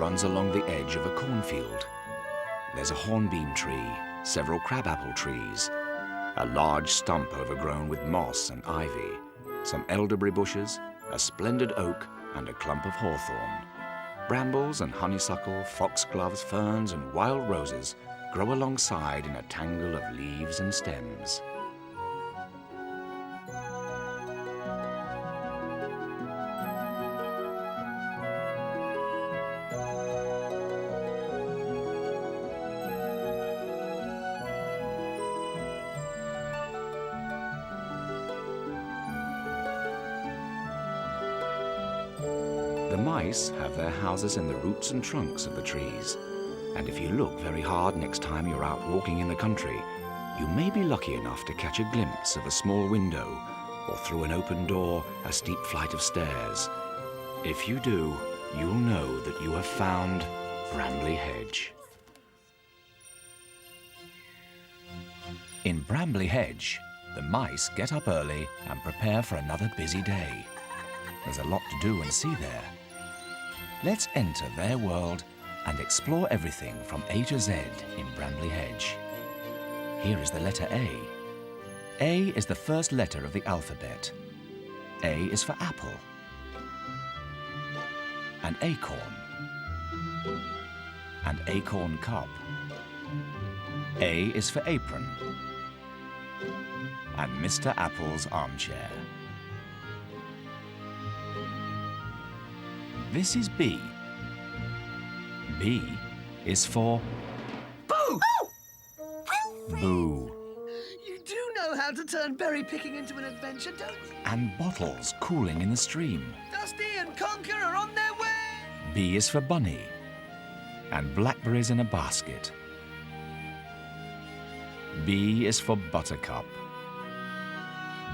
runs along the edge of a cornfield. There's a hornbeam tree, several crabapple trees, a large stump overgrown with moss and ivy, some elderberry bushes, a splendid oak, and a clump of hawthorn. Brambles and honeysuckle, foxgloves, ferns, and wild roses grow alongside in a tangle of leaves and stems. The mice have their houses in the roots and trunks of the trees, and if you look very hard next time you're out walking in the country, you may be lucky enough to catch a glimpse of a small window, or through an open door, a steep flight of stairs. If you do, you'll know that you have found Brambly Hedge. In Brambly Hedge, the mice get up early and prepare for another busy day. There's a lot to do and see there. Let's enter their world and explore everything from A to Z in Brambly Hedge. Here is the letter A. A is the first letter of the alphabet. A is for apple, an acorn, an acorn cup. A is for apron, and Mr. Apple's armchair. This is B. B is for Boo! boo, You do know how to turn berry picking into an adventure, don't you? and bottles cooling in the stream. Dusty and Conker are on their way! B is for bunny, and blackberries in a basket. B is for buttercup,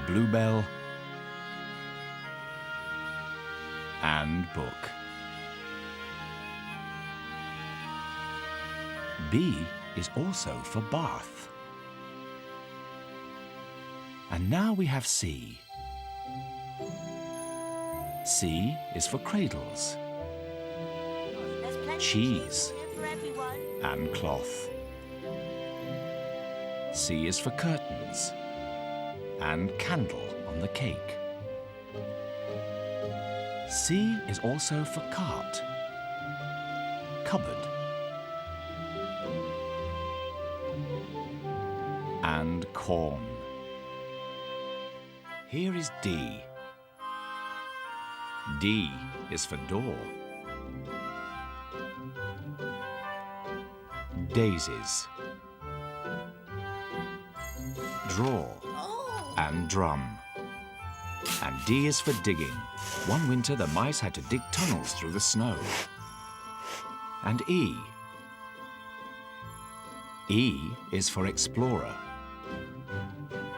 bluebell, and book. B is also for bath. And now we have C. C is for cradles, cheese, and cloth. C is for curtains and candle on the cake. C is also for cart, cupboard, and corn. Here is D. D is for door. Daisies, drawer, and drum. And D is for digging. One winter, the mice had to dig tunnels through the snow. And E. E is for explorer.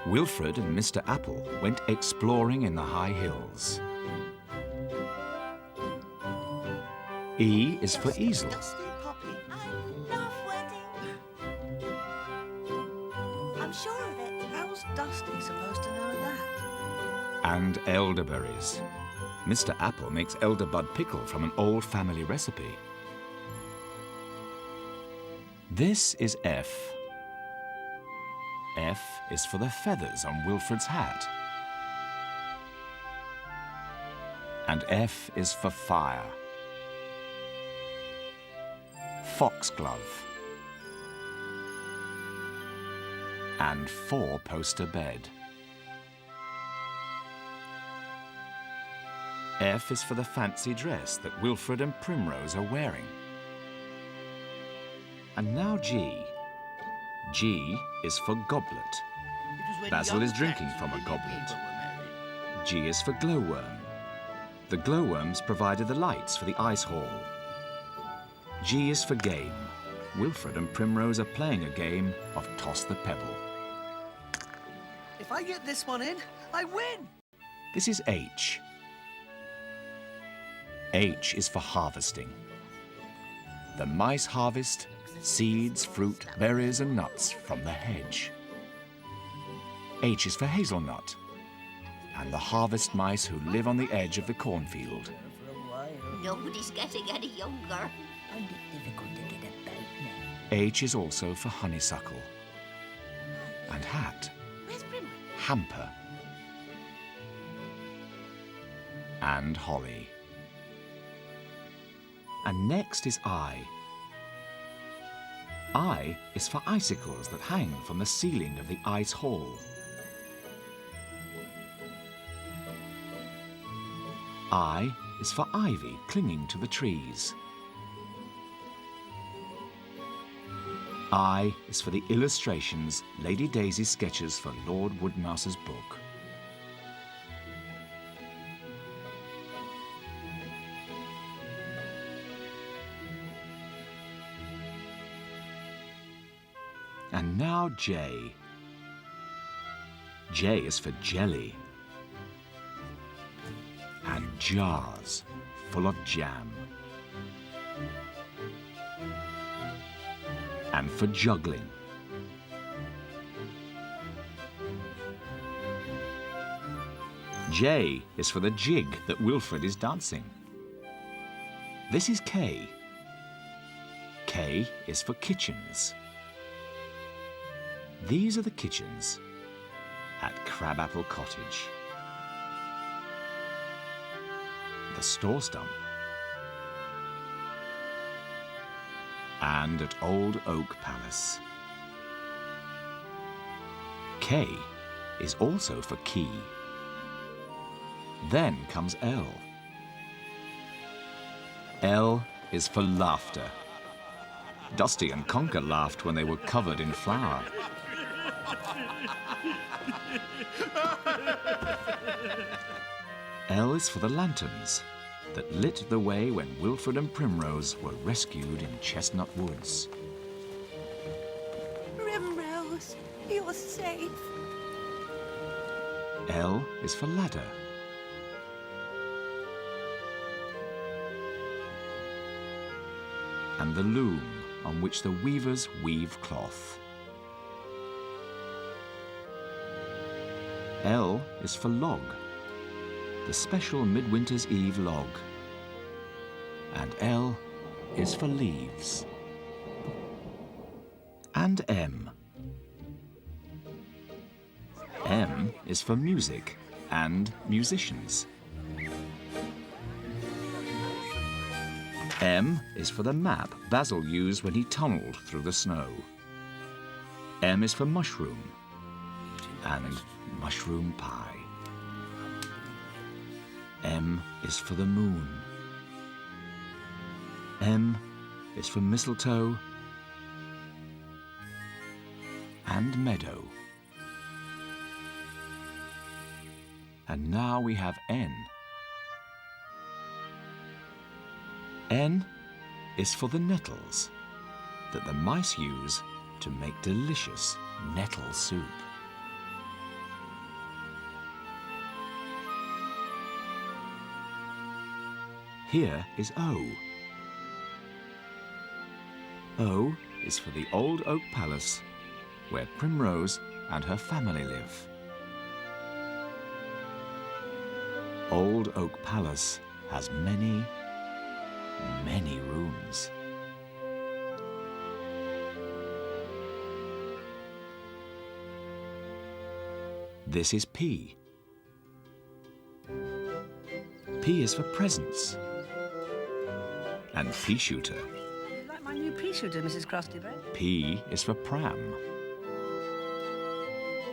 Wilfred and Mr. Apple went exploring in the high hills. E is for easel. Dusty Poppy. I love wedding. I'm sure of it. How's Dusty supposed to know that? And elderberries. Mr. Apple makes elderbud pickle from an old family recipe. This is F. F is for the feathers on Wilfred's hat. And F is for fire. Foxglove. And four-poster bed. F is for the fancy dress that Wilfred and Primrose are wearing. And now G. G is for goblet. Basil is drinking from a goblet. G is for glowworm. The glowworms provided the lights for the ice hall. G is for game. Wilfred and Primrose are playing a game of Toss the Pebble. If I get this one in, I win! This is H. H is for harvesting. The mice harvest seeds, fruit, berries, and nuts from the hedge. H is for hazelnut, and the harvest mice who live on the edge of the cornfield. Nobody's getting any younger. Find it difficult to get about now. H is also for honeysuckle. And hat, Where's Primrose? hamper. And holly. And next is I. I is for icicles that hang from the ceiling of the ice hall. I is for ivy clinging to the trees. I is for the illustrations Lady Daisy sketches for Lord Woodmouse's book. And now J. J is for jelly. And jars full of jam. And for juggling. J is for the jig that Wilfred is dancing. This is K. K is for kitchens. These are the kitchens at Crabapple Cottage. The store stump. And at Old Oak Palace. K is also for key. Then comes L. L is for laughter. Dusty and Conker laughed when they were covered in flour. L is for the lanterns that lit the way when Wilfred and Primrose were rescued in Chestnut Woods. Primrose, you're safe. L is for ladder. And the loom on which the weavers weave cloth. L is for log, the special Midwinter's Eve log. And L is for leaves. And M. M is for music and musicians. M is for the map Basil used when he tunneled through the snow. M is for mushroom and mushroom pie. M is for the moon. M is for mistletoe and meadow. And now we have N. N is for the nettles that the mice use to make delicious nettle soup. Here is O. O is for the Old Oak Palace where Primrose and her family live. Old Oak Palace has many rooms. This is P. P is for presents. And pea shooter. You like my new pea shooter, Mrs. Crostybread? P is for pram.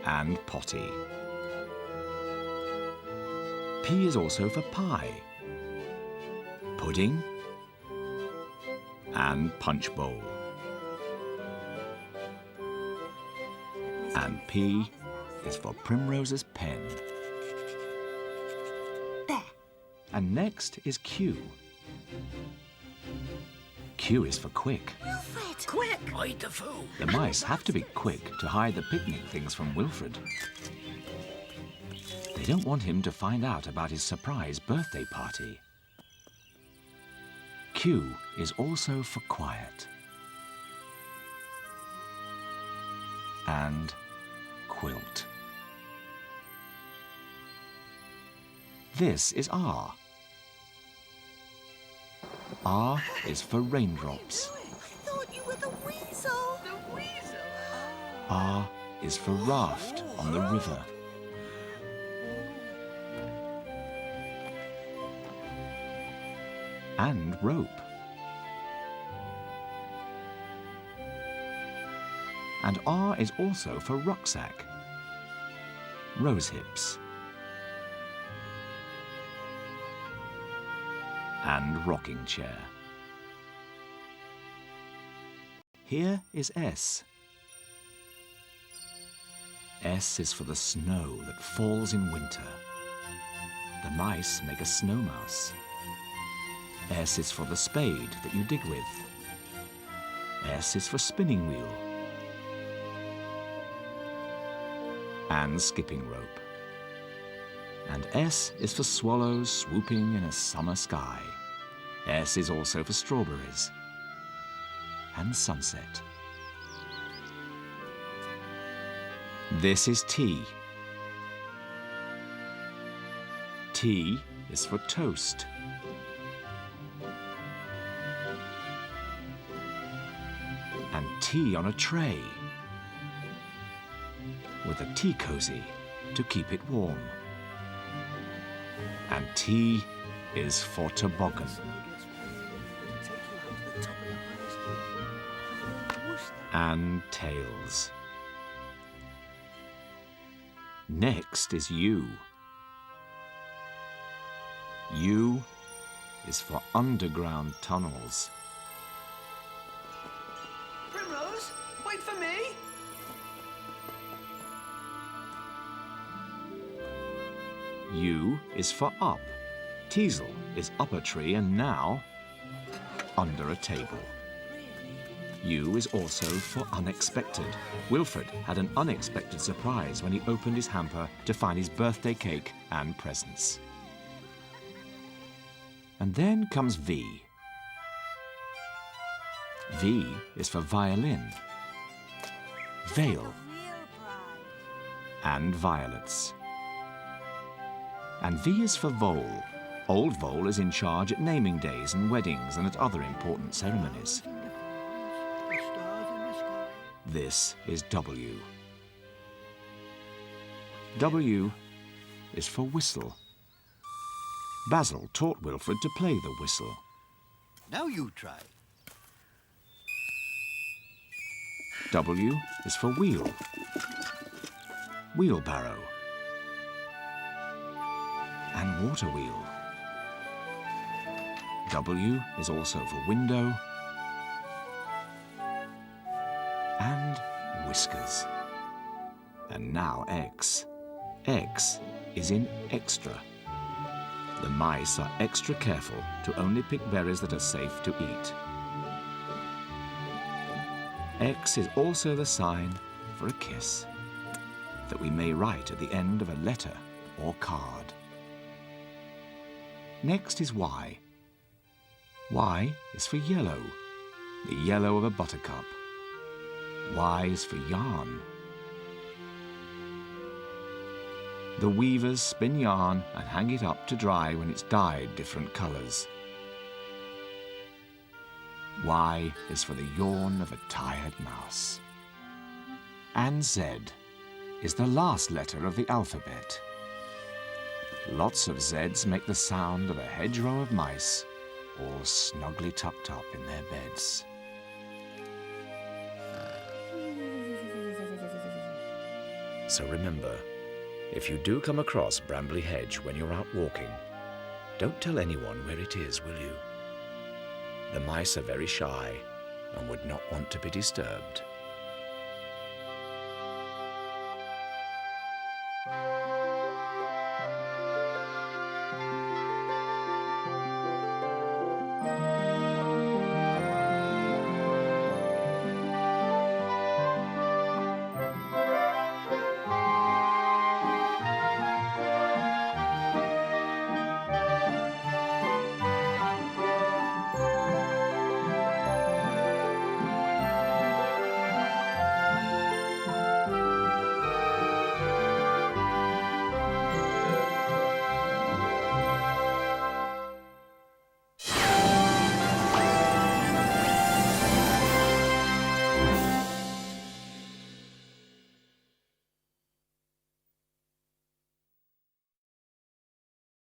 And potty. P is also for pie, pudding, and punch bowl. And P is for Primrose's pen. There. And next is Q. Q is for quick. Wilfred. Quick! Hide the food. The mice have to be quick to hide the picnic things from Wilfred. They don't want him to find out about his surprise birthday party. Q is also for quiet. And quilt. This is R. R is for raindrops. I thought you were the weasel. The weasel. R is for raft on the river. And rope. And R is also for rucksack. Rose hips. And rocking chair. Here is S. S is for the snow that falls in winter. The mice make a snow mouse. S is for the spade that you dig with. S is for spinning wheel. And skipping rope. And S is for swallows swooping in a summer sky. S is also for strawberries. And sunset. This is T. T is for toast. And tea on a tray. With a tea cozy to keep it warm. And T is for toboggan. And tails. Next is U. U is for underground tunnels. Primrose, wait for me. U is for up. Teasel is up a tree and now under a table. U is also for unexpected. Wilfred had an unexpected surprise when he opened his hamper to find his birthday cake and presents. And then comes V. V is for violin, veil, Real bride. and violets. And V is for Vole. Old Vole is in charge at naming days and weddings and at other important ceremonies. This is W. W is for whistle. Basil taught Wilfred to play the whistle. Now you try. W is for wheel. Wheelbarrow. And water wheel. W is also for window. And whiskers. And now X. X is in extra. The mice are extra careful to only pick berries that are safe to eat. X is also the sign for a kiss that we may write at the end of a letter or card. Next is Y. Y is for yellow, the yellow of a buttercup. Y is for yarn. The weavers spin yarn and hang it up to dry when it's dyed different colours. Y is for the yawn of a tired mouse. And Z is the last letter of the alphabet. Lots of Zs make the sound of a hedgerow of mice, all snugly tucked up in their beds. So remember, if you do come across Brambly Hedge when you're out walking, don't tell anyone where it is, will you? The mice are very shy and would not want to be disturbed.